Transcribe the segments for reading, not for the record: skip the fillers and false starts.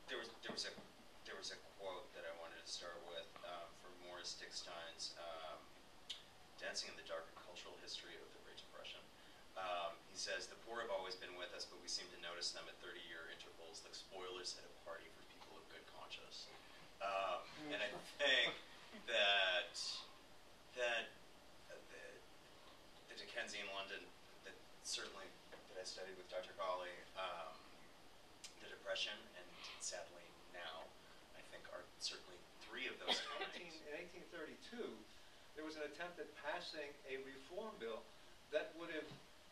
there was a quote that I wanted to start with from Morris Dickstein's Dancing in the Dark: A Cultural History of the Great Depression. He says, "The poor have always been with us, but we seem to notice them at 30-year intervals, like spoilers at a party for people of good conscience." And I think that the Dickensian London, that certainly that I studied with Dr. Gawley, the Depression, and sadly now, I think are certainly three of those times. In 1832, there was an attempt at passing a reform bill that would have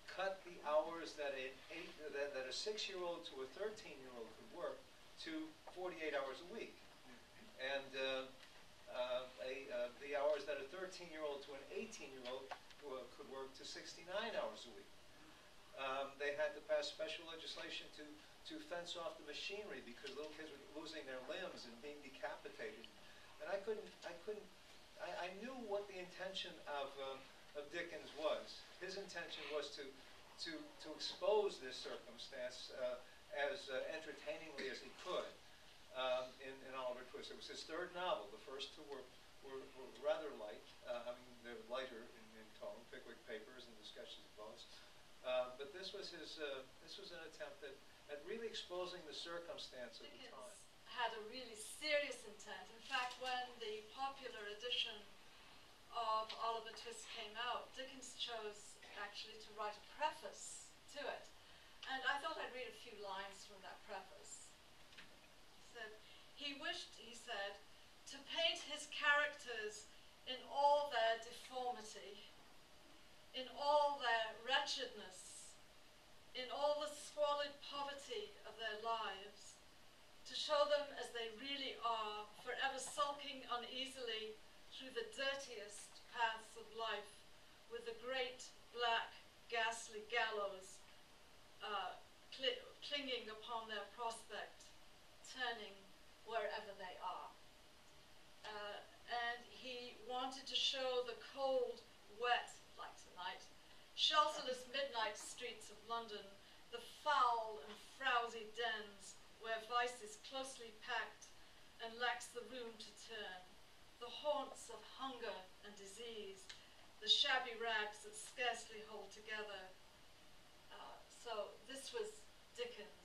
cut the hours that a 6-year-old to a 13-year-old could work to 48 hours a week, and the hours that a 13-year-old to an 18-year-old could work to 69 hours a week. They had to pass special legislation to fence off the machinery because little kids were losing their limbs and being decapitated. And I knew what the intention of Dickens was. His intention was to expose this circumstance as entertainingly as he could in Oliver Twist. It was his third novel. The first two were rather light. I mean, they were lighter in tone, Pickwick Papers and Discussions of Bones. But this was an attempt at really exposing the circumstance of the time. Had a really serious intent. In fact, when the popular edition of Oliver Twist came out, Dickens chose actually to write a preface to it. And I thought I'd read a few lines from that preface. He said, he wished, he said, to paint his characters in all their deformity, in all their wretchedness, in all the squalid poverty of their lives, to show them as they really are, forever sulking uneasily through the dirtiest paths of life, with the great black ghastly gallows clinging upon their prospect, turning wherever they are. And he wanted to show the cold, wet, like tonight, shelterless midnight streets of London, the foul and frowsy dens where vice is closely packed and lacks the room to turn, the haunts of hunger and disease, the shabby rags that scarcely hold together. So this was Dickens.